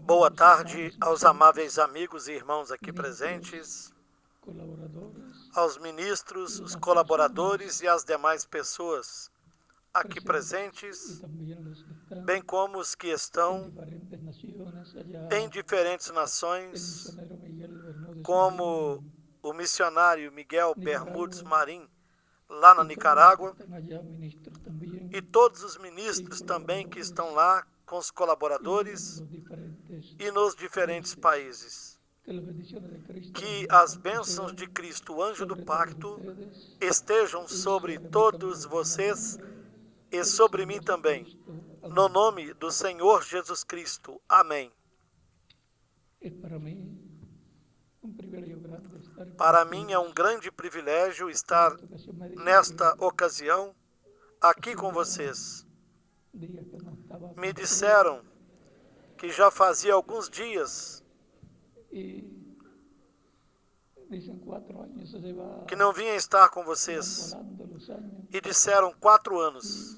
Boa tarde aos amáveis amigos e irmãos aqui presentes, aos ministros, os colaboradores e às demais pessoas aqui presentes, bem como os que estão em diferentes nações, como o missionário Miguel Bermudes Marim, lá na Nicarágua, e todos os ministros também que estão lá com os colaboradores e nos diferentes países. Que as bênçãos de Cristo, o anjo do pacto, estejam sobre todos vocês e sobre mim também. No nome do Senhor Jesus Cristo. Amém. Para mim é um grande privilégio estar nesta ocasião aqui com vocês. Me disseram que já fazia alguns dias que não vinha estar com vocês. E disseram 4 anos.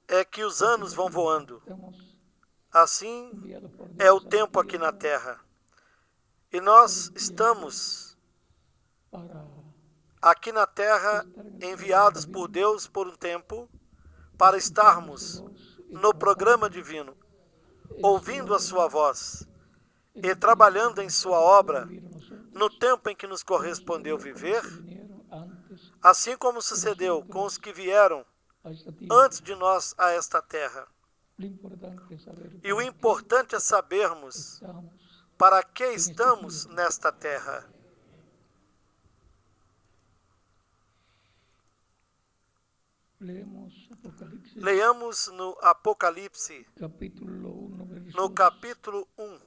É que os anos vão voando. Assim é o tempo aqui na Terra. E nós estamos aqui na Terra enviados por Deus por um tempo para estarmos no programa divino, ouvindo a sua voz e trabalhando em sua obra no tempo em que nos correspondeu viver, assim como sucedeu com os que vieram antes de nós a esta terra. E o importante é sabermos para que estamos nesta terra. Leamos no Apocalipse, no capítulo 1.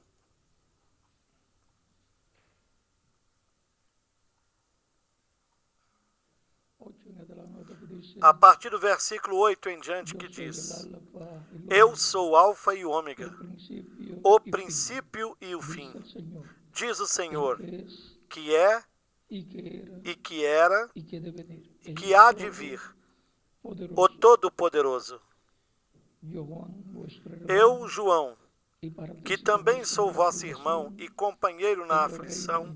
A partir do versículo 8 em diante, que diz: Eu sou o Alfa e o Ômega, o princípio e o fim, diz o Senhor, que é, e que era, e que há de vir, o Todo-Poderoso. Eu, João, que também sou vosso irmão e companheiro na aflição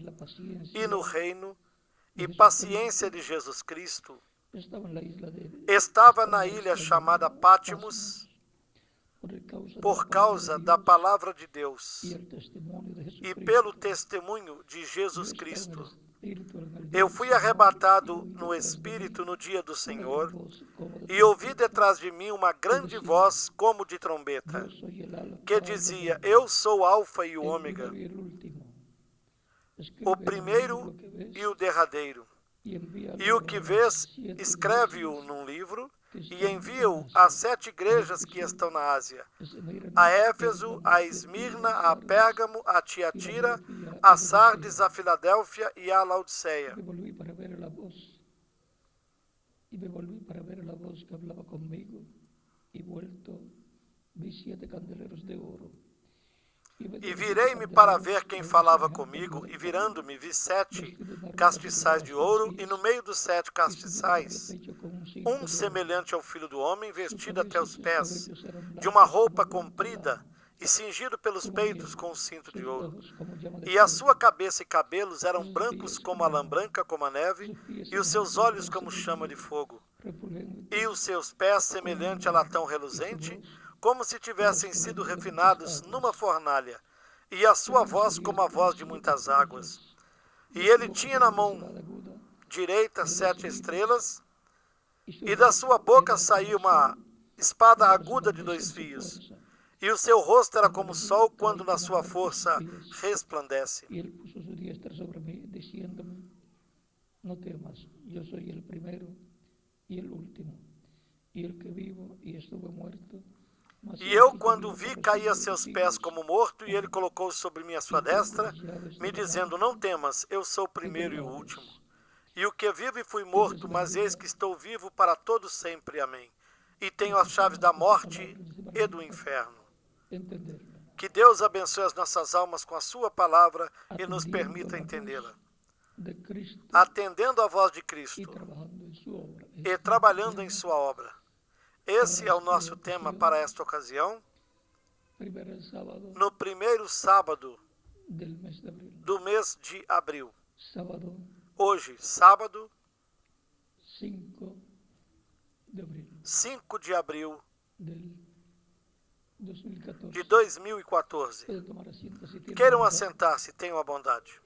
e no reino e paciência de Jesus Cristo, estava na ilha chamada Pátimos por causa da palavra de Deus e pelo testemunho de Jesus Cristo. Eu fui arrebatado no Espírito no dia do Senhor e ouvi detrás de mim uma grande voz como de trombeta, que dizia: Eu sou o Alfa e o Ômega, o primeiro e o derradeiro. E o que vês, escreve-o num livro e envia-o às 7 igrejas que estão na Ásia: a Éfeso, a Esmirna, a Pérgamo, a Tiatira, a Sardes, a Filadélfia e a Laodiceia. E virei-me para ver quem falava comigo, e virando-me vi 7 castiçais de ouro, e no meio dos 7 castiçais, um semelhante ao Filho do Homem, vestido até os pés, de uma roupa comprida, e cingido pelos peitos com um cinto de ouro. E a sua cabeça e cabelos eram brancos como a lã, branca como a neve, e os seus olhos como chama de fogo. E os seus pés semelhante a latão reluzente, como se tivessem sido refinados numa fornalha, e a sua voz como a voz de muitas águas. E ele tinha na mão direita 7 estrelas, e da sua boca saía uma espada aguda de 2 fios, e o seu rosto era como o sol quando na sua força resplandece. E ele puso sua diestra sobre mim, dizendo-me: Não temas, eu sou o primeiro e o último, e el que vivo e estuve muerto. E eu, quando vi, caí a seus pés como morto, e ele colocou sobre mim a sua destra, me dizendo: Não temas, eu sou o primeiro e o último. E o que vivo e fui morto, mas eis que estou vivo para todo sempre. Amém. E tenho as chaves da morte e do inferno. Que Deus abençoe as nossas almas com a sua palavra e nos permita entendê-la. Atendendo à voz de Cristo e trabalhando em sua obra. Esse é o nosso tema para esta ocasião. No primeiro sábado do mês de abril. Hoje, sábado, 5 de abril de 2014. Queiram assentar-se, tenham a bondade.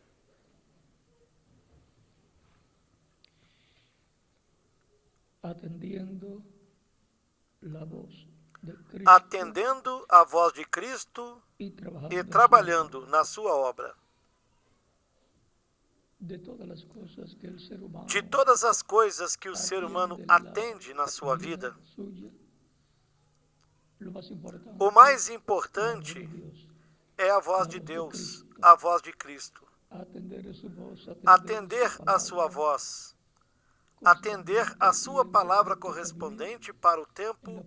Atendendo a voz de Cristo e trabalhando na sua obra. De todas as coisas que o ser humano atende na sua vida, o mais importante é a voz de Deus, a voz de Cristo. Atender a sua voz, atender a sua palavra correspondente para o tempo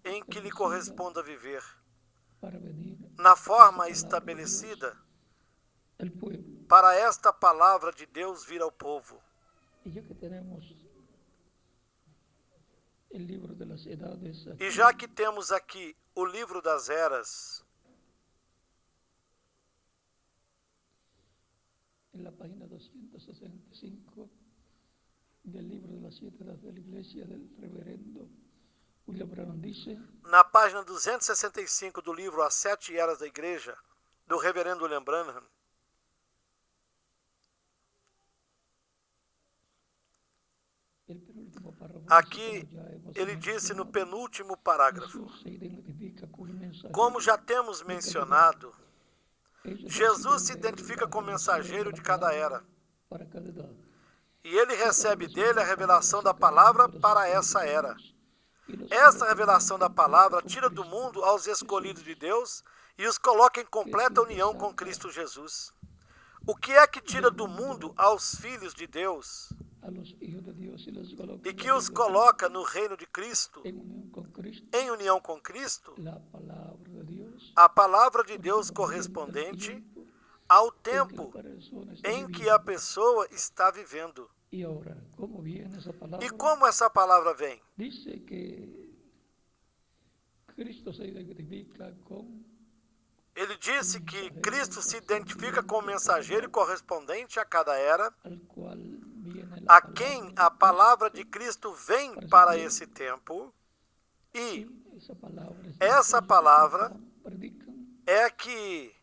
em que lhe corresponda viver, na forma estabelecida para esta palavra de Deus vir ao povo. E já que temos aqui o livro das eras, na página 265 do livro das 7 eras da Igreja do reverendo William Branham diz, na página 265 do livro As 7 Eras da Igreja, do reverendo William Branham, aqui ele disse no penúltimo parágrafo: como já temos mencionado, Jesus se identifica como mensageiro de cada era. E ele recebe dele a revelação da palavra para essa era. Essa revelação da palavra tira do mundo aos escolhidos de Deus e os coloca em completa união com Cristo Jesus. O que é que tira do mundo aos filhos de Deus e que os coloca no reino de Cristo, em união com Cristo? A palavra de Deus correspondente ao tempo em que a pessoa está vivendo. E como essa palavra vem? Ele disse que Cristo se identifica com o mensageiro correspondente a cada era, a quem a palavra de Cristo vem para esse tempo, e essa palavra é que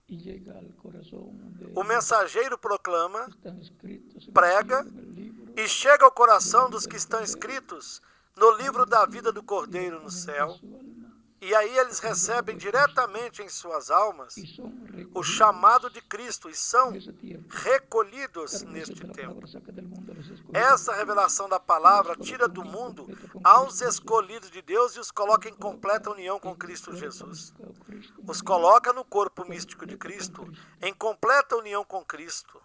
o mensageiro proclama, prega e chega ao coração dos que estão escritos no livro da vida do Cordeiro no céu. E aí eles recebem diretamente em suas almas o chamado de Cristo e são recolhidos neste tempo. Essa revelação da palavra tira do mundo aos escolhidos de Deus e os coloca em completa união com Cristo Jesus. Os coloca no corpo místico de Cristo, em completa união com Cristo.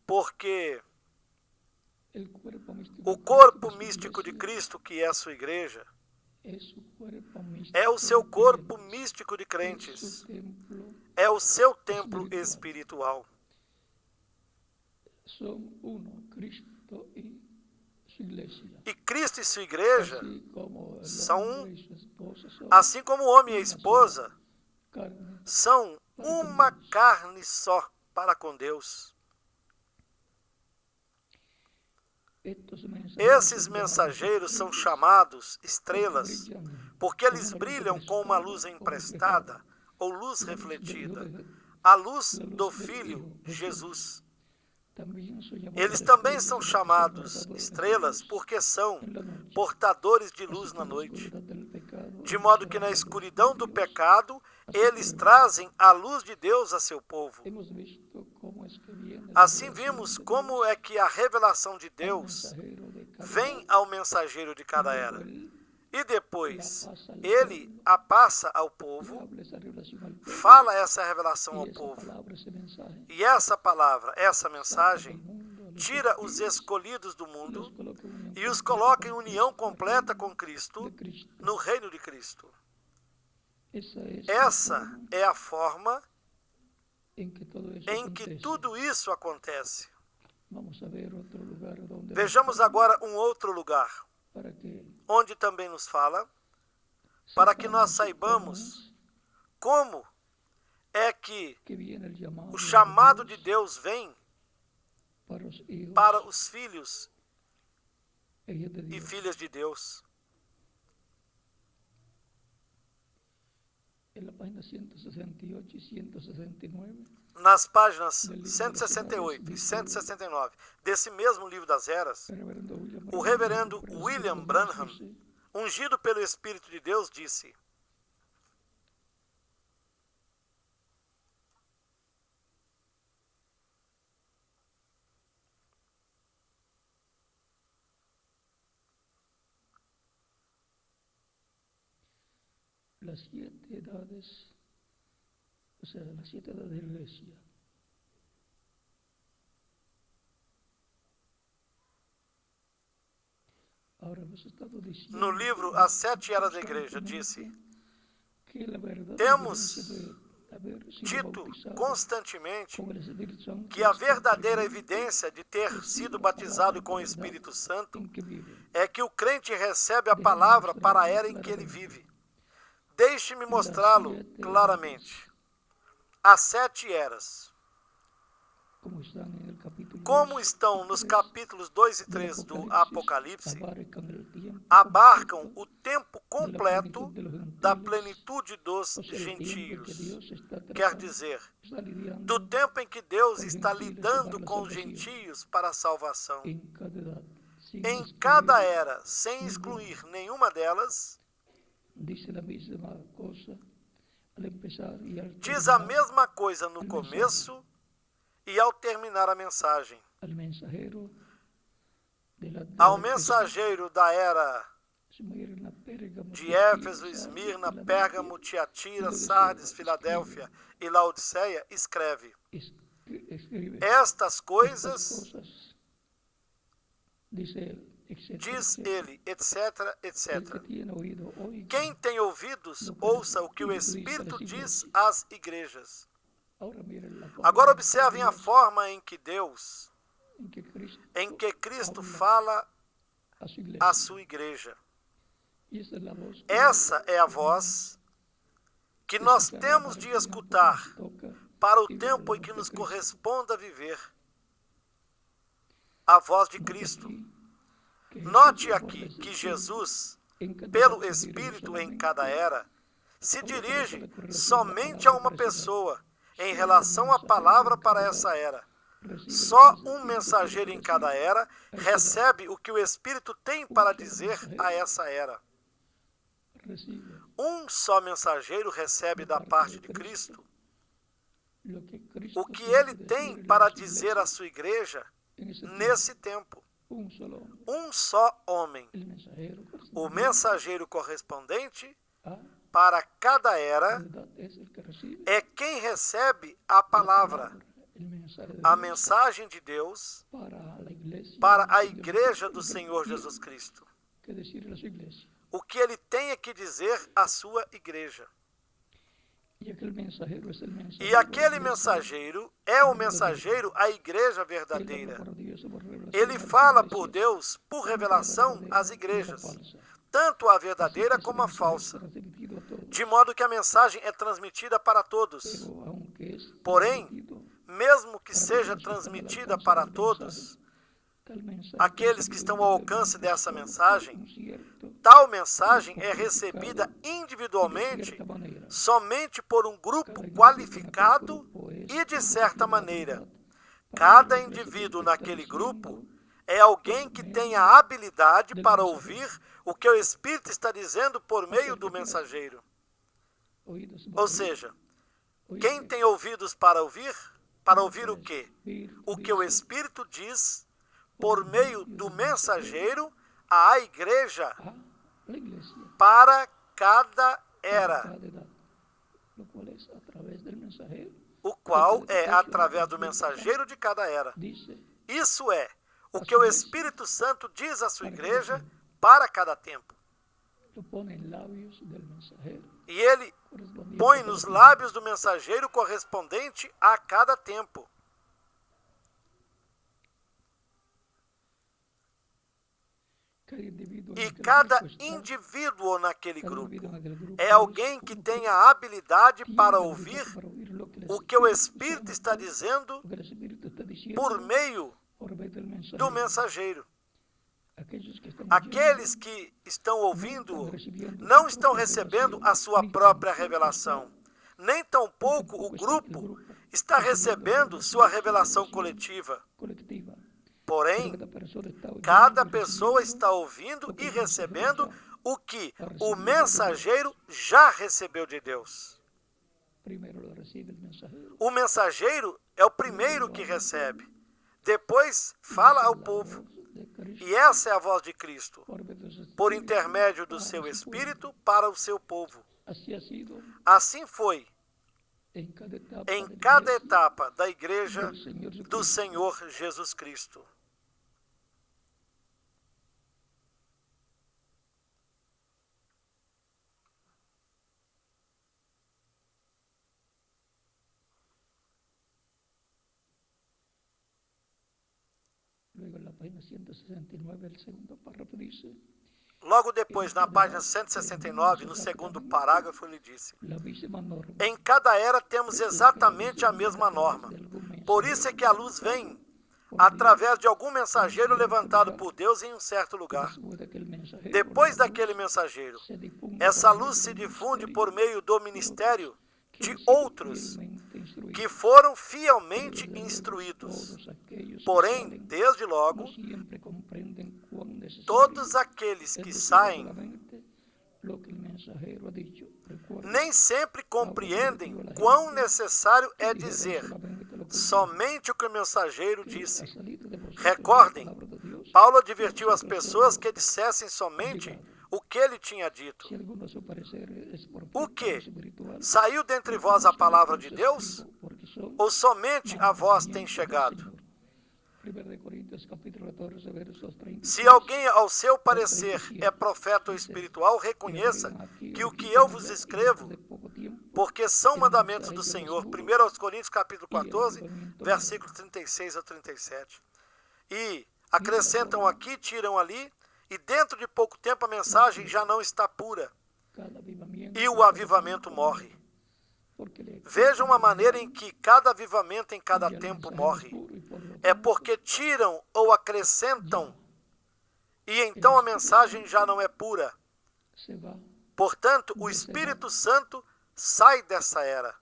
Porque o corpo místico de Cristo, que é a sua igreja, é o seu corpo místico de crentes, é o seu templo espiritual. E Cristo e sua igreja são um, assim como o homem e a esposa são uma carne só para com Deus. Esses mensageiros são chamados estrelas, porque eles brilham com uma luz emprestada, ou luz refletida, a luz do Filho Jesus. Eles também são chamados estrelas, porque são portadores de luz na noite, de modo que na escuridão do pecado, eles trazem a luz de Deus a seu povo. Assim vimos como é que a revelação de Deus vem ao mensageiro de cada era. E depois, ele a passa ao povo, fala essa revelação ao povo. E essa palavra, essa mensagem, tira os escolhidos do mundo e os coloca em união completa com Cristo, no reino de Cristo. Essa é a forma em que todo eso em que acontece. tudo isso acontece. Vamos a ver outro lugar donde Vejamos agora um outro lugar, para que onde também nos fala, para que nós saibamos como é que viene el llamado o chamado de Deus vem para los hijos para os filhos e hijas de e Dios. filhas de Deus. En la página 168 y 169 Nas páginas 168 e 169 desse mesmo livro das Eras, o reverendo William Branham, ungido pelo Espírito de Deus, disse: las 7 edades, o sea, las 7 edades de la iglesia. Ahora hemos estado diciendo no livro As Sete Eras da Igreja, disse: que la verdad temos de haber sido dito bautizado constantemente con el Espíritu Santo que a verdadeira evidência de ter sido batizado com o Espírito Santo en que vive. é que o crente recebe a palavra para a era em que ele vive. Deixe-me mostrá-lo claramente. As 7 eras, Como están en el capítulo como estão nos capítulos 2 e 3 do Apocalipse, abarcan el tiempo abarcam o tempo completo da plenitude dos gentios. Quer dizer, está lidiando do tempo em que Deus está lidando com os gentios para a salvação. en cada edad, sin Em excluir, cada era, sem excluir nenhuma delas, dice la misma cosa al empezar y al diz a terminar. mesma coisa no começo e ao terminar a mensagem. Al mensajero de la Ao mensageiro da era Esmirna, Pérgamo, de Tiatira, Éfeso, Sardes, Esmirna, Filadélfia, Pérgamo, Tiatira, Sardes, Filadélfia e Laodiceia, escreve: escribe estas estas coisas, cosas, dice él, etcétera, diz etcétera. ele, etc, El que etc. tiene oído, oiga. Quem tem ouvidos, ouça o que o Espírito diz às igrejas. Ahora miren la Agora forma observem a de Dios forma em que Deus, en que Cristo habla fala a su iglesia. à sua igreja. Y esta es la voz que Essa é a voz que nós temos de escutar toca para o tempo em que nos corresponda viver. A voz de Cristo. Note aqui que Jesus, pelo Espírito em cada era, se dirige somente a uma pessoa em relação à palavra para essa era. Só um mensageiro em cada era recebe o que o Espírito tem para dizer a essa era. recibe Um só mensageiro recebe da parte de Cristo lo que Cristo o que tiene ele que tem decirle para a su dizer iglesia à sua igreja en ese tiempo. nesse tempo. Un solo hombre, Um só homem, el mensajero o mensageiro correspondente a para cada era, verdad es el que recibe é quem recebe a palavra, el mensaje de a Dios mensagem de Deus para para la iglesia a del Señor igreja do Jesucristo. Senhor Jesus Cristo. Que decirle a su iglesia. O que ele tem que dizer à sua igreja. Y aquel mensajero es el mensajero E aquele de Dios. mensageiro é o mensageiro, a igreja Él verdadeira. habla por Dios por revelación Ele a las fala iglesias, por Deus, por revelação, às igrejas, y a la falsa. tanto a verdadeira Así que como a ese mensaje falsa, será transmitido a todos. de modo que a mensagem é transmitida para todos. Pero aunque es Porém, transmitido, mesmo que seja transmitida para todos, tal mensaje aqueles que estão ao alcance dessa mensagem, un cierto, tal mensagem é recebida individualmente de cierta manera. somente por um grupo Cada qualificado grupo es, e, de certa maneira, para cada que indivíduo lo que está naquele diciendo grupo é alguém que tem a habilidade para ouvir o que o Espírito está dizendo por meio do mensageiro. oídos Ou seja, oír, quem tem ouvidos para ouvir o quê? oír, O que o dice, Espírito diz por meio do mensageiro à igreja a la iglesia para cada era, cada edad, lo cual es a través del mensajero. o qual é através do mensageiro de cada era. Dice, Isso é o que o Espírito Santo diz à sua igreja para cada tempo. lo pone en labios del mensajero. E ele correspondiente põe a cada nos tiempo. lábios do mensageiro correspondente a cada tempo. Cada indivíduo en E aquel cada grupo está, indivíduo naquele cada grupo indivíduo en aquel grupo é es alguém que como tem que a habilidade tiene para la ouvir habilidad para oír lo que el o que o Espíritu Espírito está Santo, dizendo lo que el Espíritu está por diciendo meio por medio del do mensajero. mensageiro. Aquellos que están Aqueles oyendo que estão ouvindo não recebendo não sua estão própria recebendo revelação, a sua nem própria tampouco revelação, está, nem tampouco o tampouco está grupo aquele grupo está recebendo recebendo sua sua revelação revelação coletiva. coletiva. Porém, Pero cada cada pessoa está ouvindo e recebendo o que o mensageiro já recebeu de Deus. primeiro lo recibe el mensajero, O mensageiro é o primeiro que recebe. Depois fala ao la povo. voz de Cristo E essa é a voz de Cristo, por medio de su por Espíritu intermédio do para seu su Espírito pueblo. para o seu povo. Así ha sido Assim foi en cada etapa em de la cada iglesia etapa da igreja del Señor do Jesucristo. Senhor Jesus Cristo. Luego en la página 169, el segundo párrafo dice: Logo depois, na página 169, no segundo parágrafo, ele disse: la misma norma. em cada era temos exatamente a mesma norma. Por isso é que a luz vem através de algum mensageiro levantado por Deus em um certo lugar. Depois daquele mensageiro, essa luz se difunde por meio do ministério de outros que foram fielmente instruídos. Porém, desde logo, todos aqueles que saem nem sempre compreendem quão necessário é dizer somente o que o mensageiro disse. Recordem, Paulo advertiu as pessoas que dissessem somente o que ele tinha dito. O que? Saiu dentre vós a palavra de Deus? Ou somente a vós tem chegado? Se alguém, ao seu parecer, é profeta ou espiritual, reconheça que o que eu vos escrevo, porque são mandamentos do Senhor. 1 Coríntios capítulo 14, versículos 36 a 37. E acrescentam aqui, tiram ali, e dentro de pouco tempo a mensagem já não está pura. E o avivamento morre. Vejam a maneira em que cada avivamento em cada tempo morre. É porque tiram ou acrescentam, e então a mensagem já não é pura. Portanto, o Espírito Santo sai dessa era.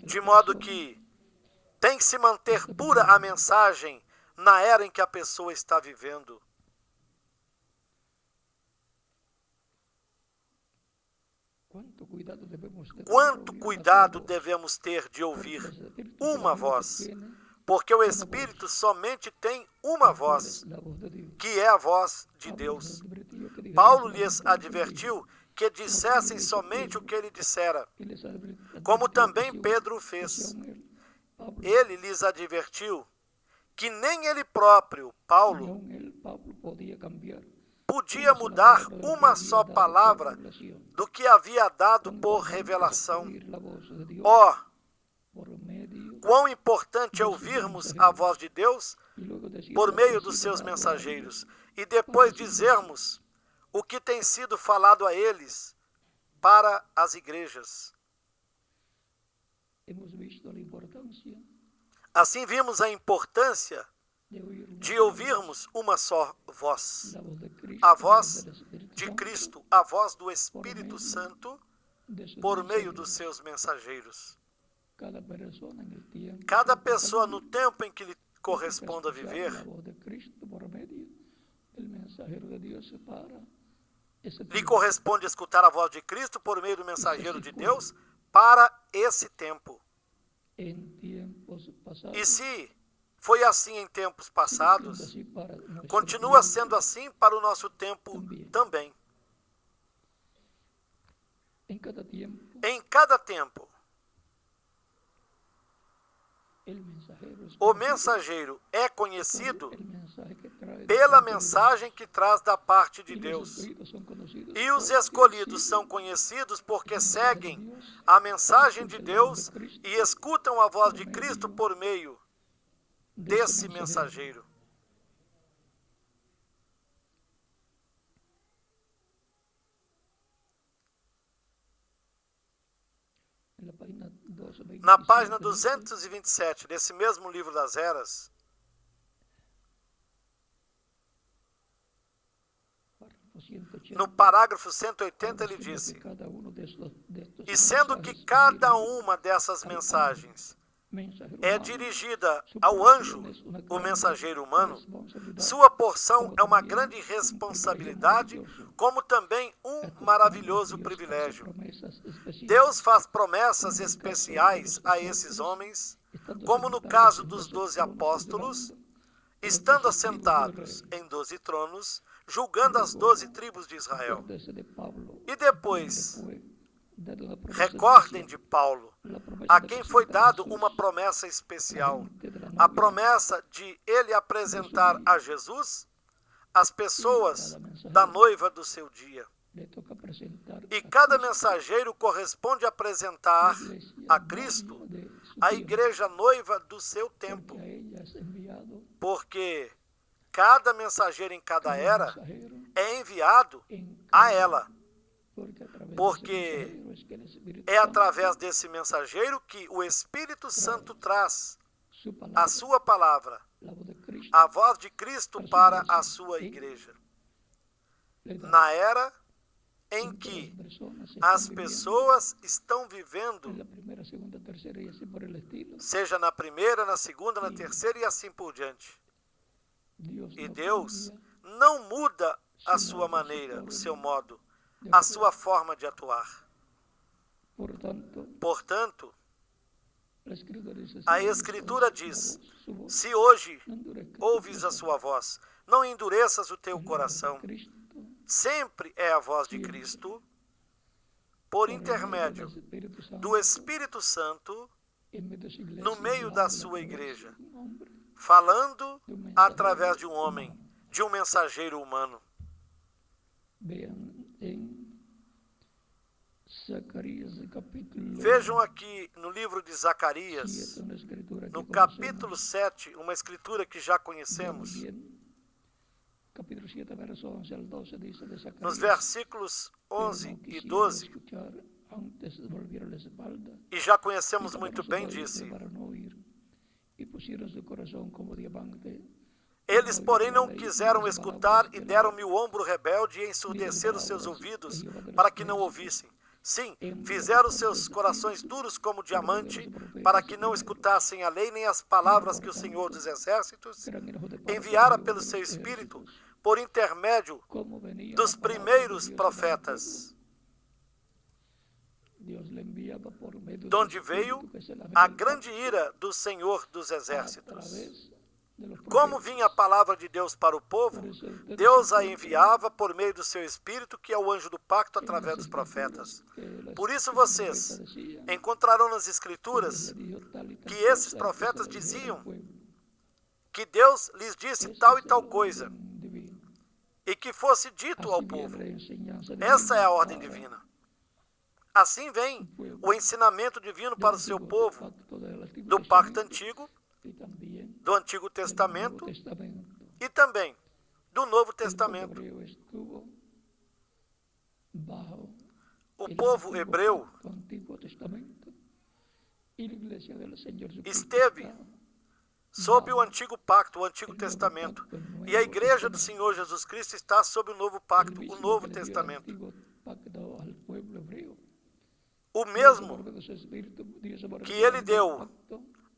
De modo que tem que se manter pura a mensagem na era em que a pessoa está vivendo. Quanto cuidado devemos ter de ouvir uma voz, porque o Espírito somente tem uma voz, que é a voz de Deus. Paulo lhes advertiu que dissessem somente o que ele dissera, como também Pedro fez. Ele lhes advertiu que nem ele próprio, Paulo, podia mudar uma só palavra do que havia dado por revelação. Quão importante é ouvirmos a voz de Deus por meio dos seus mensageiros e depois dizermos o que tem sido falado a eles para as igrejas. Assim vimos a importância de ouvirmos uma só voz, a voz de Cristo, a voz do Espírito Santo, por meio dos seus mensageiros. Cada pessoa no tempo em que lhe corresponda viver, lhe corresponde escutar a voz de Cristo por meio do mensageiro de Deus para esse tempo. E se foi assim em tempos passados, continua sendo assim para o nosso tempo também. Em cada tempo, El mensajero es O conocido mensageiro é por conhecido el mensaje que trae de pela parte de Dios. mensagem que traz da parte de Y los Deus. escogidos son conocidos E os porque escolhidos siguen são conhecidos porque el mensaje de seguem Dios, a mensagem de escuchan la voz Deus de Cristo e escutam a voz por de medio Cristo por meio de ese desse mensajero. mensageiro. En la página 227 Na página dice, 227 desse mesmo livro das Eras, párrafo 180, no parágrafo 180, ele siendo que disse: cada uno de estos e sendo que mensajes cada dirigido uma dessas mensagens mensajero é humano, dirigida su ao porción anjo, es una o gran mensageiro humano, responsabilidad, sua porção como é uma también grande un responsabilidade, privilegio maravilloso. como também um Estos maravilhoso Dios hace privilégio. promesas especiales, Deus faz promessas como en el caso de especiais los a esses apóstoles, homens, estando como no sentados caso en dos 12 12 tronos apóstolos, juzgando estando las 12 tribus de assentados Israel. em 12 tronos, julgando as Luego, 12 tribos de Israel. acuérdese de Pablo, E a quien le depois, fue dada una promesa recordem especial, de Paulo, la promesa a de quem foi presentar a dado Jesús, uma promessa la especial, gente de la a novia promessa de ele apresentar dia. a Jesus as Y pessoas cada mensajero da noiva do seu dia. le toca presentar E a cada Cristo, mensageiro corresponde a la apresentar iglesia a novia Cristo, de su a tiempo, igreja noiva do seu porque tempo. a ella es enviado Porque cada mensageiro em cada cada era mensajero é enviado en a cada ela, porque a través de ese porque mensajero es que el Espíritu é Santo através desse mensageiro que o Espírito Santo traz su a palabra, sua palavra, la voz de Cristo, a voz de Cristo para a sua igreja. le da Na era em en que que las personas as están viviendo pessoas estão vivendo, en la primera, segunda, tercera y así por el estilo. seja na primeira, na segunda, na terceira e assim por diante. Dios E no Deus cambia, não muda a sino sua que su maneira, o forma seu modo, de a actuar. sua forma de atuar. Por tanto, Portanto, la Escritura dice, a si oyes Escritura hoy diz: su voz, se hoje no endurezcas tu ouves a corazón. sua voz, não endureças o teu Es la voz de coração. Cristo, Sempre é a voz de Siempre. Cristo, por por medio intermédio del Espíritu Santo, do Espírito Santo, en medio de su iglesia, no meio hablando da a sua través igreja, de un hombre, falando de un mensajero através de um homem, humano. de um mensageiro humano. Vean en Zacarías capítulo Vejam aqui no livro de 7, Zacarias, una escritura no que capítulo conocemos 7, uma escritura que já muy conhecemos, bien. Capítulo 7, verso 11 al 12 dice de Zacarías, nos versículos pero 11 no e quisieron 12, escuchar, antes volvieron la espalda e já y conhecemos muito taparon sus bem, oídos disse: para no oír, y pusieron su corazón como diamante. Eles, porém, não quiseram escutar e deram-me o ombro rebelde e ensurdeceram seus ouvidos para que não ouvissem. Sim, fizeram seus corações duros como diamante, para que não escutassem a lei nem as palavras que o Senhor dos Exércitos enviara pelo seu Espírito por intermédio dos primeiros profetas, de onde veio a grande ira do Senhor dos Exércitos. Como vinha a palavra de Deus para o povo, Deus a enviava por meio do seu Espírito, que é o anjo do pacto, através dos profetas. Por isso vocês encontrarão nas Escrituras que esses profetas diziam que Deus lhes disse tal e tal coisa, e que fosse dito ao povo. Essa é a ordem divina. Assim vem o ensinamento divino para o seu povo, do pacto antigo, do Antigo Testamento e também do Novo Testamento. O povo hebreu esteve sob o Antigo Pacto, o Antigo Testamento. E a Igreja do Senhor Jesus Cristo está sob o Novo Pacto, o Novo Testamento. O mesmo que ele deu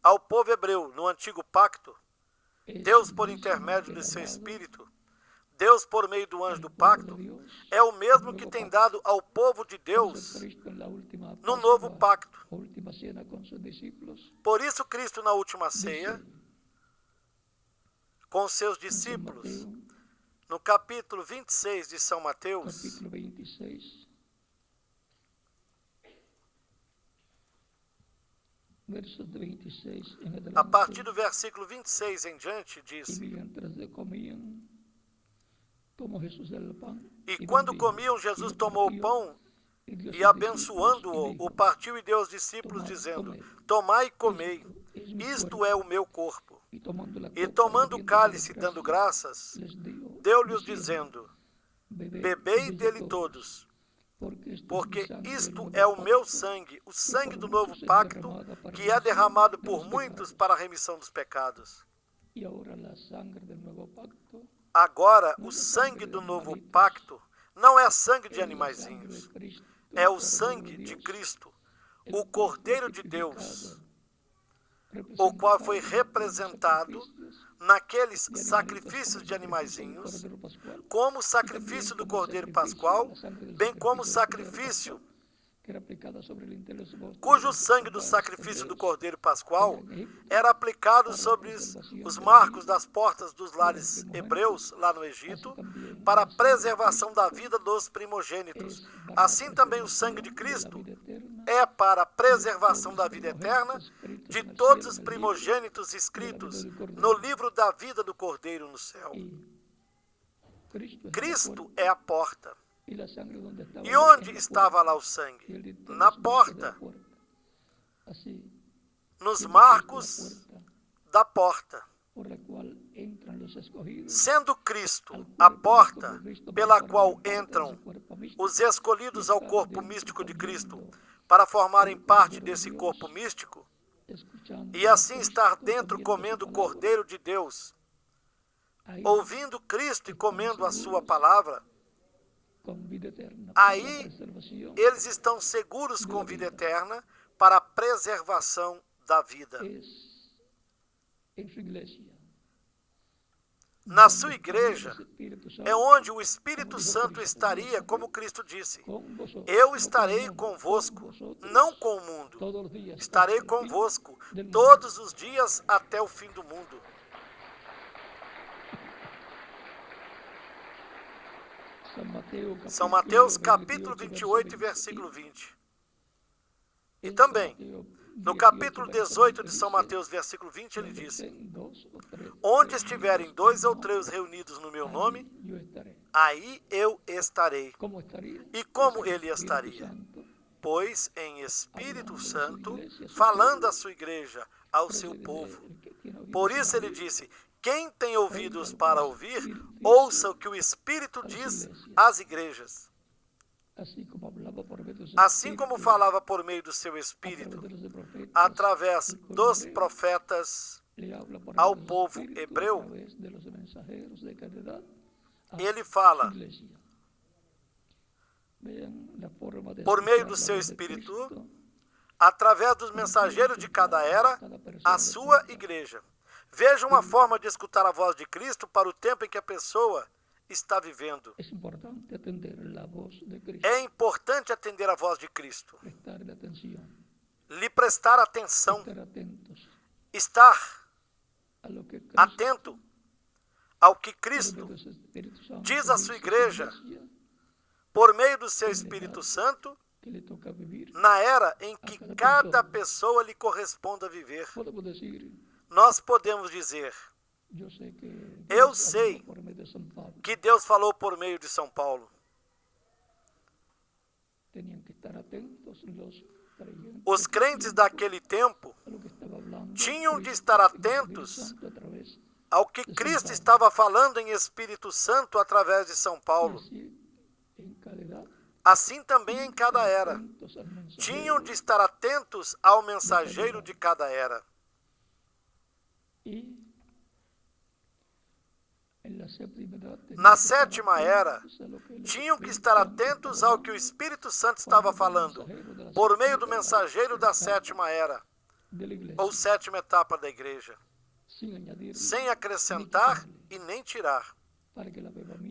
ao povo hebreu no Antigo Pacto, Deus por intermédio do seu Espírito, Deus por meio do anjo do pacto, é o mesmo que tem dado ao povo de Deus no Novo Pacto. Por isso Cristo na última ceia, com seus discípulos, no capítulo 26 de São Mateus, versos 26 en adelante. A partir do versículo 26 em diante, Y diz: mientras comían, tomó Jesús el pan. E y quando bendijo, comiam, y Jesus lo tomou o partió, pão y dio a e, sus abençoando-o, discípulos, y o dijo: partiu e deu aos discípulos, Tomad, dizendo: comed. Tomai e comei, Esto es mi isto cuerpo. é o meu corpo. Y tomando la E copa, tomando o habiendo cálice, dado dando gracias, graças, les dio, deu-lhes, diciendo: dizendo: Bebei dele todos, porque isto é o meu sangue, o sangue do novo pacto, que é derramado por muitos para a remissão dos pecados. Y ahora la sangre del nuevo pacto Agora, o sangue do novo pacto não é sangue de es la sangre animaizinhos, de Cristo, é o Cordero sangue de de Dios, Cristo, el o cual fue Cordeiro de tipificado, Deus, o qual foi representado naqueles sacrifícios de animaizinhos, como o sacrifício do Cordeiro Pascual, bem como o sacrifício cujo sangue do sacrifício do Cordeiro Pascual era aplicado sobre os marcos das portas dos lares hebreus, lá no Egito, para a preservação da vida dos primogênitos. Assim também o sangue de Cristo é para a preservação da vida eterna de todos os primogênitos inscritos no livro da vida do Cordeiro no céu. Cristo é a porta. E onde estava lá o sangue? Na porta, nos marcos da porta. Sendo Cristo a porta pela qual entram os escolhidos ao corpo místico de Cristo para formarem parte desse corpo místico, e assim estar dentro comendo o Cordeiro de Deus, ouvindo Cristo e comendo a sua palavra, aí eles estão seguros com vida eterna para a preservação da vida. Na sua igreja é onde o Espírito Santo estaria, como Cristo disse: Eu estarei convosco, não com o mundo. Estarei convosco todos os dias até o fim do mundo. São Mateus capítulo 28, versículo 20. E também, no capítulo 18 de São Mateus, versículo 20, ele disse: Onde estiverem 2 ou 3 reunidos no meu nome, aí eu estarei. E como ele estaria? Pois em Espírito Santo, falando à sua igreja, ao seu povo. Por isso ele disse: Quem tem ouvidos para ouvir, ouça o que o Espírito diz às igrejas. Assim como falava por meio do seu Espírito, através dos profetas ao povo hebreu, ele fala por meio do seu Espírito, através dos mensageiros de cada era, a sua igreja. Vejam a forma de escutar a voz de Cristo para o tempo em que a pessoa está vivendo. É importante atender a voz de Cristo. Lhe prestar atenção. Estar atento ao que Cristo diz à sua igreja por meio do seu Espírito Santo na era em que cada pessoa lhe corresponde a viver. Nós podemos dizer: eu sei que Deus falou por meio de São Paulo. Os crentes daquele tempo tinham de estar atentos ao que Cristo estava falando em Espírito Santo através de São Paulo. Assim também em cada era. Tinham de estar atentos ao mensageiro de cada era. Na sétima era, tinham que estar atentos ao que o Espírito Santo estava falando, por meio do mensageiro da sétima era, ou sétima etapa da igreja, sem acrescentar e nem tirar,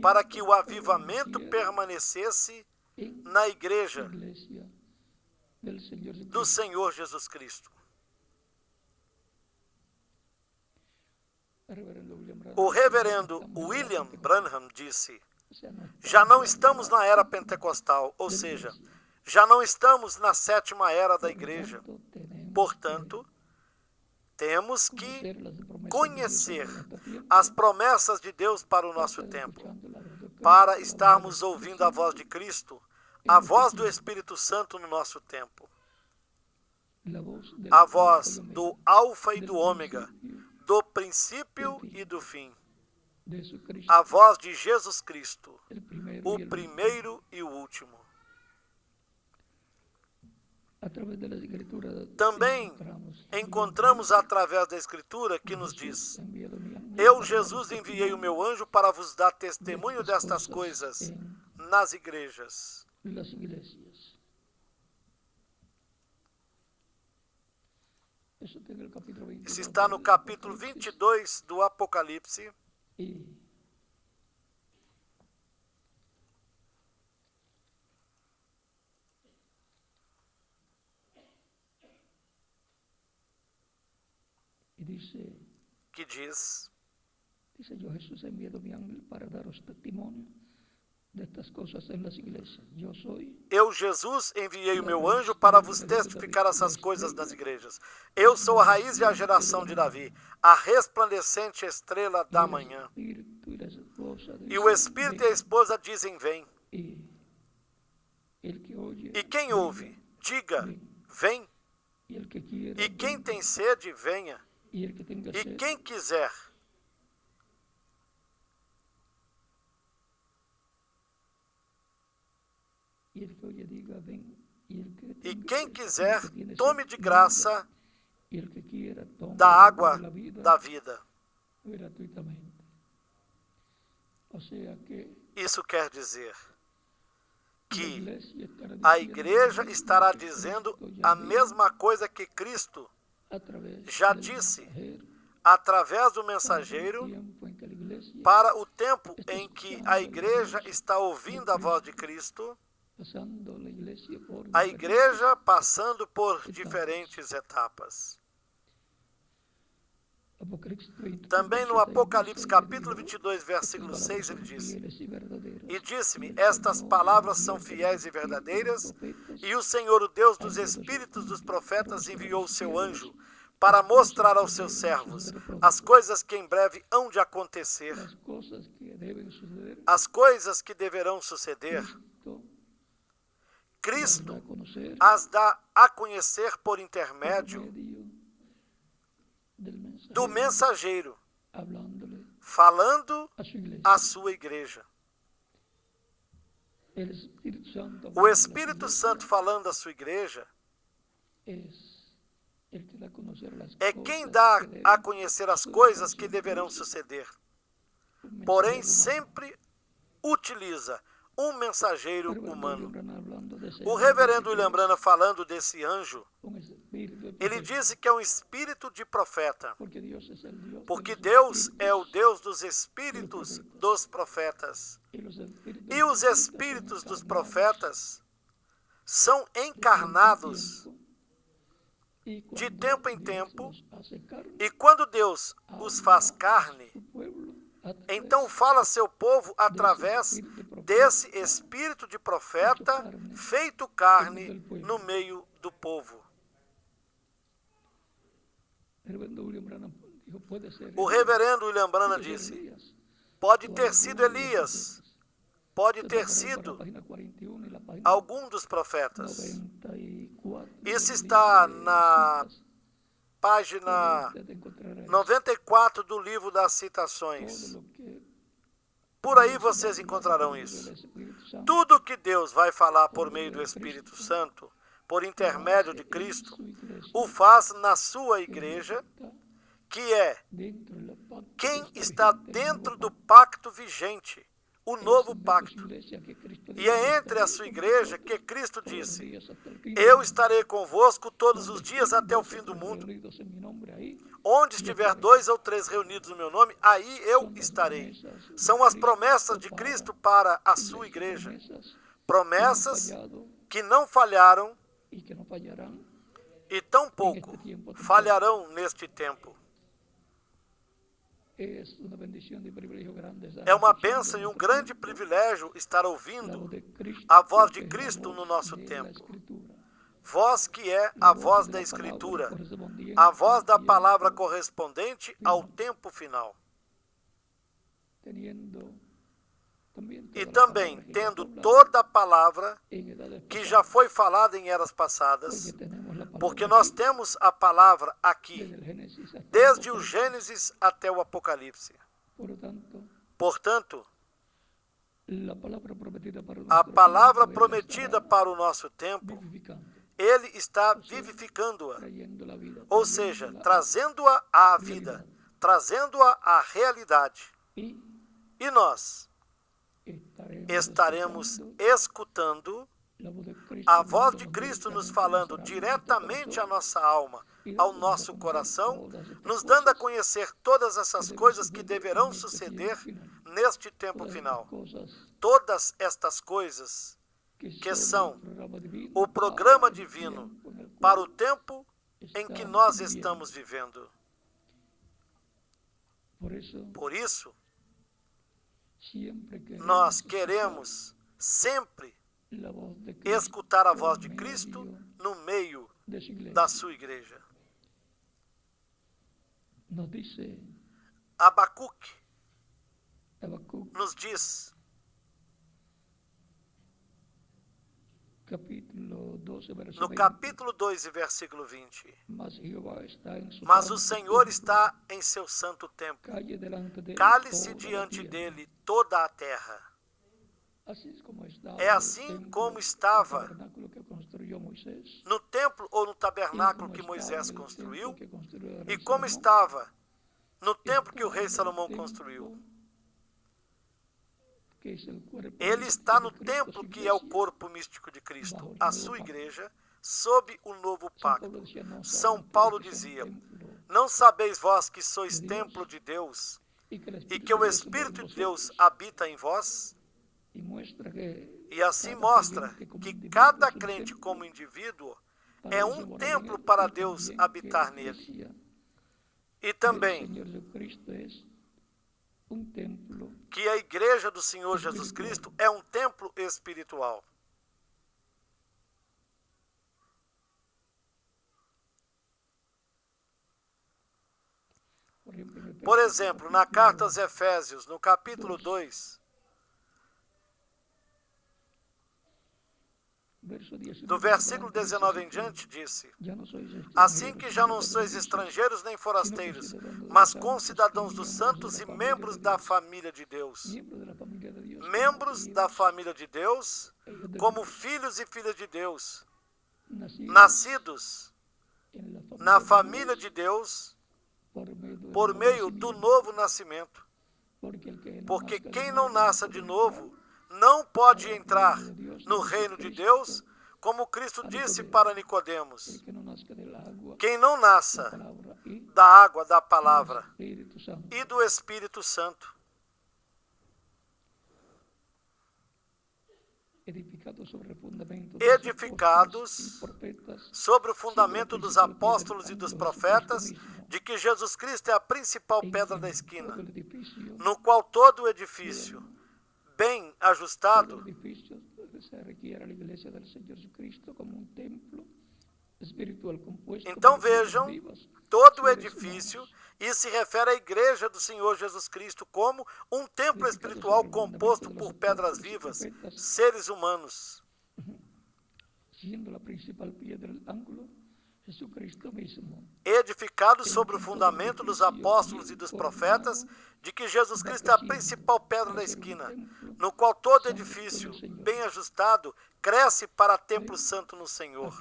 para que o avivamento permanecesse na igreja do Senhor Jesus Cristo. O reverendo William Branham disse: já não estamos na era pentecostal, ou seja, já não estamos na sétima era da igreja. Portanto, temos que conocer las promesas conhecer de Dios para nuestro tiempo, as promessas de Deus para o nosso estar tempo, escuchando la voz de Cristo, para estarmos ouvindo a voz de Cristo, a voz do Espírito Santo no nosso tempo, la voz del a Alfa voz y Omega, do Alfa e del do Ômega, principio do princípio e do fim, de Jesucristo, a voz de Jesus Cristo, el primero y o el último. primeiro e o último. A través de las Escrituras Também encontramos através da Escritura que nos diz: enviado mi ángel Eu, para Jesus, daros enviei o meu anjo para vos dar testemunho destas destas coisas en nas igrejas. las iglesias. Eso está en el capítulo 22 Isso está no del capítulo Apocalipsis. 22 do Apocalipse. Y dice, Que diz: yo Jesús he enviado mi ángel para daros testimonio de estas cosas en las iglesias. Yo soy Eu, Jesus, enviei o meu anjo para vos testificar essas coisas nas igrejas. Eu sou a raiz e a geração de Davi, a resplandecente estrela da manhã. Espíritu y la esposa E o Espírito e a esposa dizem: Vem. y el que oye, E quem ouve, diga: Vem. y el que quiera, E quem tem sede, venha. y el que tenga E sed, quem quiser, y el que oye diga ven, y el que e tenga quem sed, quiser, el que tiene tome sed, de venga, graça y el que quiera tome da el água de la vida da vida. gratuitamente. O sea que Isso quer dizer la que iglesia estará a diciendo igreja lo estará que dizendo Cristo ya a dijo mesma coisa que Cristo a través já del disse mensajero, através do para el mensageiro tiempo en que la iglesia para o tempo em que a igreja está ouvindo a voz de Cristo, pasando la iglesia por a diferentes igreja passando por diferentes etapas. Apocalipsis 22, Também no 6 Apocalipse dice, capítulo dijo, 22, versículo "Estas 6, palabras ele son diz: fieles y verdaderas, E disse-me, y el estas Señor, palavras el são Dios de los fiéis e espíritus y verdadeiras, profetas, e o Senhor, o Deus dos espíritos dos profetas, enviou o seu anjo para mostrar aos seus servos as coisas que em breve hão de acontecer, las cosas que deben suceder, as coisas que deverão suceder. Cristo Cristo da a conocer as dá a conhecer por por intermédio medio del do mensageiro, hablándole falando a su iglesia. à sua igreja. El Espíritu Santo, O Espírito Santo falando à sua igreja es el que da a conocer las é cosas quem dá que deben a conhecer as coisas que deverão suceder. un Porém, mensajero humano. sempre utiliza um mensageiro Pero humano. William Branham hablando de ese O ángel, reverendo dice William que Branham, falando desse anjo, es un espíritu de ele profeta, disse que é um espírito de profeta, porque Dios es el Dios porque de los Deus é o espíritus, Deus dos espíritos dos profetas. y los espíritus E os profetas espíritos son dos encarnados profetas são de encarnados de tempo em tempo, e quando Deus os faz carne, então fala a seu povo através desse espírito de profeta feito carne no meio do povo. O reverendo William Branham disse: pode ter sido Elias, pode ter sido algum dos profetas. Isso está na página 94 do livro das citações. Por aí vocês encontrarão isso. Tudo que Deus vai falar por meio do Espírito Santo, por intermédio de Cristo, o faz na sua igreja, que é quem está dentro do pacto vigente, o novo pacto. E é entre a sua igreja que Cristo disse: eu estarei convosco todos os dias até o fim do mundo. Onde estiver 2 ou 3 reunidos no meu nome, aí eu estarei. São as promessas de Cristo para a sua igreja. Promessas que não falharam e tampouco falharão neste tempo. É uma bênção e um grande privilégio estar ouvindo a voz de Cristo no nosso tempo, voz que é a voz da Escritura, a voz da palavra correspondente ao tempo final. E também tendo toda a palavra que já foi falada em eras passadas, porque nós temos a palavra aqui, desde o Gênesis até o Apocalipse. Portanto, a palavra prometida para o nosso tempo, Ele está vivificando-a, ou seja, trazendo-a à vida, trazendo-a à realidade. E nós estaremos escutando a voz de Cristo nos falando diretamente à nossa alma, ao nosso coração, nos dando a conhecer todas essas coisas que deverão suceder neste tempo final. Todas estas coisas que são o programa divino para o tempo em que nós estamos vivendo. Por isso, nós queremos sempre escutar a voz de Cristo no meio da sua igreja. Abacuque nos diz, no capítulo 2 e versículo 20, mas o Senhor está em seu santo templo, cale-se diante dele toda a terra. É assim como estava no templo ou no tabernáculo que Moisés construiu, e como estava no templo que o rei Salomão construiu. Ele está no templo que é o corpo místico de Cristo, a sua igreja, sob o novo pacto. São Paulo dizia, não sabeis vós que sois templo de Deus e que o Espírito de Deus habita em vós? E assim mostra que cada crente como indivíduo é um templo para Deus habitar nele. E também que a igreja do Senhor Jesus Cristo é um templo espiritual. Por exemplo, na carta aos Efésios, no capítulo 2, do versículo 19 em diante, disse, assim que já não sois estrangeiros nem forasteiros, mas concidadãos dos santos e membros da família de Deus. Membros da família de Deus, como filhos e filhas de Deus, nascidos na família de Deus por meio do novo nascimento. Porque quem não nasce de novo não pode entrar no reino de Deus, como Cristo disse para Nicodemos. Quem não nasça da água, da palavra e do Espírito Santo. Edificados sobre o fundamento dos apóstolos e dos profetas, de que Jesus Cristo é a principal pedra da esquina, no qual todo o edifício bem ajustado Então vejam, todo o edifício, isso se refere à igreja do Senhor Jesus Cristo como um templo espiritual composto por pedras vivas, seres humanos. Edificados sobre o fundamento dos apóstolos e dos profetas, de que Jesus Cristo é a principal pedra da esquina, no qual todo edifício, bem ajustado, cresce para templo santo no Senhor.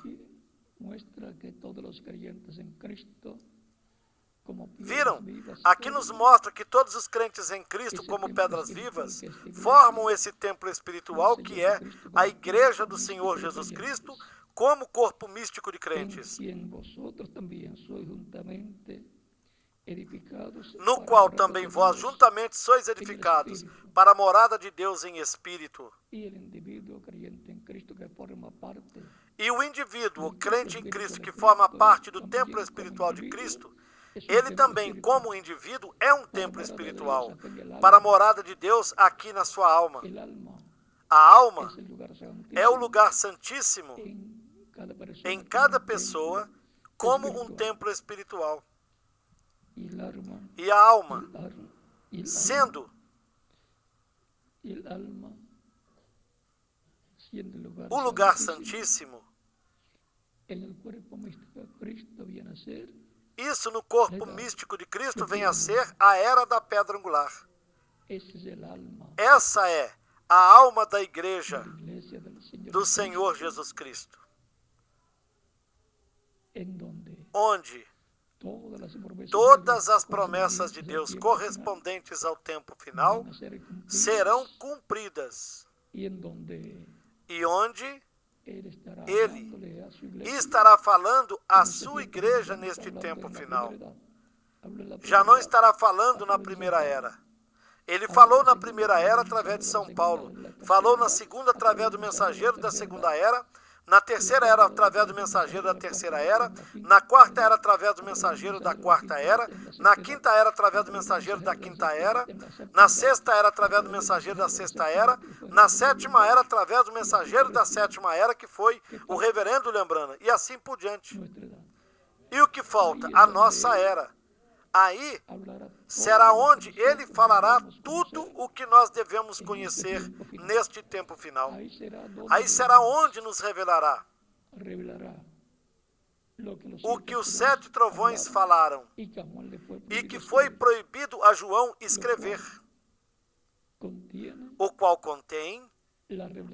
Viram? Aqui nos mostra que todos os crentes em Cristo, como pedras vivas, formam esse templo espiritual que é a igreja do Senhor Jesus Cristo, como corpo místico de crentes, no qual também vós juntamente sois edificados para a morada de Deus em espírito. E o indivíduo crente em Cristo que forma parte do templo espiritual de Cristo, ele também, como indivíduo, é um templo espiritual para a morada de Deus aqui na sua alma. A alma é o lugar santíssimo em cada pessoa como um templo espiritual. E a alma, sendo o lugar santíssimo, isso no corpo místico de Cristo vem a ser a era da pedra angular. Essa é a alma da igreja do Senhor Jesus Cristo, onde todas as promessas de Deus correspondentes ao tempo final serão cumpridas, e onde Ele estará falando à sua igreja neste tempo final. Já não estará falando na primeira era. Ele falou na primeira era através de São Paulo, falou na segunda através do mensageiro da segunda era, na terceira era através do mensageiro da terceira era, na quarta era através do mensageiro da quarta era, na quinta era através do mensageiro da quinta era, na sexta era através do mensageiro da sexta era, na sétima era através do mensageiro da sétima era, que foi o reverendo Lembrana, e assim por diante. E o que falta? A nossa era. Aí será onde ele falará tudo o que nós devemos conhecer neste tempo final. Aí será onde nos revelará o que os 7 trovões falaram e que foi proibido a João escrever, o qual contém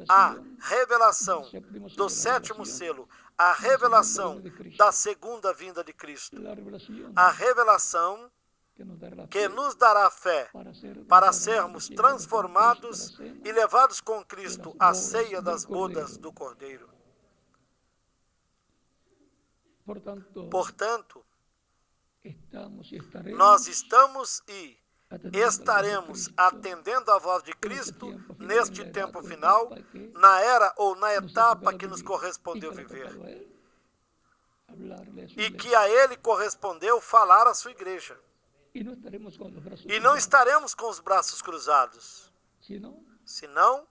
a revelação do 7º selo, a revelação da segunda vinda de Cristo, a revelação que nos dará fé para sermos transformados e levados com Cristo à ceia das bodas do Cordeiro. Portanto, nós estamos e estaremos atendendo à voz de Cristo neste tempo final, na era ou na etapa que nos correspondeu viver, e que a Ele correspondeu falar à sua igreja. E não estaremos com os braços cruzados, senão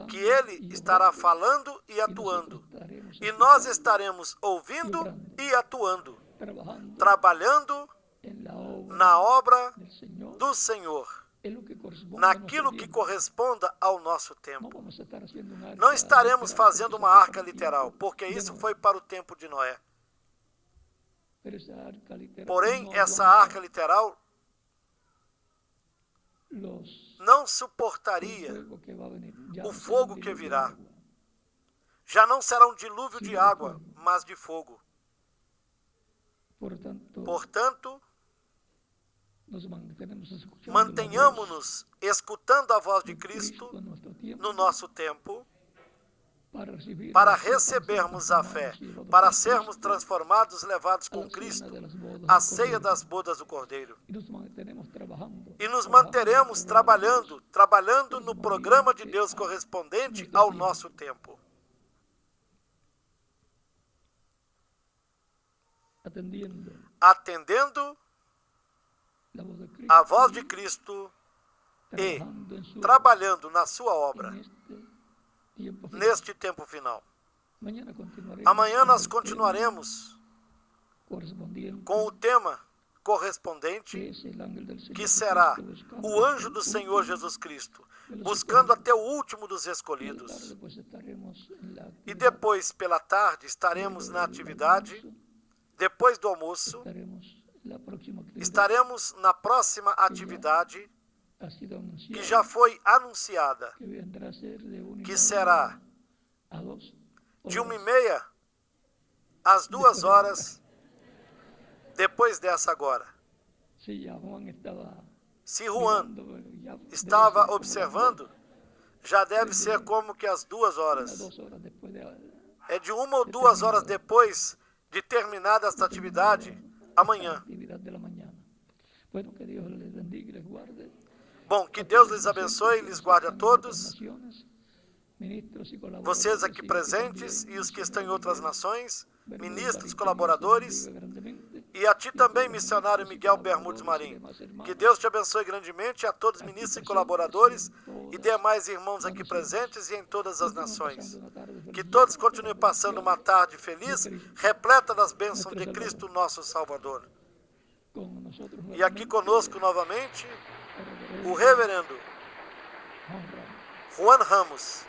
que Ele estará falando e atuando, e nós estaremos ouvindo e atuando, trabalhando na obra do Senhor, naquilo que corresponda ao nosso tempo. Não estaremos fazendo uma arca literal, porque isso foi para o tempo de Noé. Porém, essa arca literal não suportaria o fogo que virá. Já não será um dilúvio de água, mas de fogo. Portanto, mantenhamos-nos escutando a voz de Cristo no nosso tempo, para recebermos a fé, para sermos transformados, levados com Cristo à ceia das bodas do Cordeiro. E nos manteremos trabalhando no programa de Deus correspondente ao nosso tempo. Atendendo a voz de Cristo e trabalhando na sua obra neste tempo final. Amanhã nós continuaremos com o tema correspondente, que será o anjo do Senhor Jesus Cristo, buscando até o último dos escolhidos. E depois, pela tarde, estaremos na atividade. Depois do almoço, estaremos na próxima atividade, que já foi anunciada, que será de 1h30 às 2h, depois dessa agora. Se Juan estava observando, já deve ser como que às 2h. É de 1 ou 2 horas depois de terminada esta atividade, amanhã. Bom, que Deus lhes abençoe e lhes guarde a todos, vocês aqui presentes e os que estão em outras nações, ministros, colaboradores, e a ti também, missionário Miguel Bermudes Marim. Que Deus te abençoe grandemente, a todos ministros e colaboradores e demais irmãos aqui presentes e em todas as nações. Que todos continuem passando uma tarde feliz, repleta das bênçãos de Cristo nosso Salvador. E aqui conosco novamente, o reverendo Juan Ramos.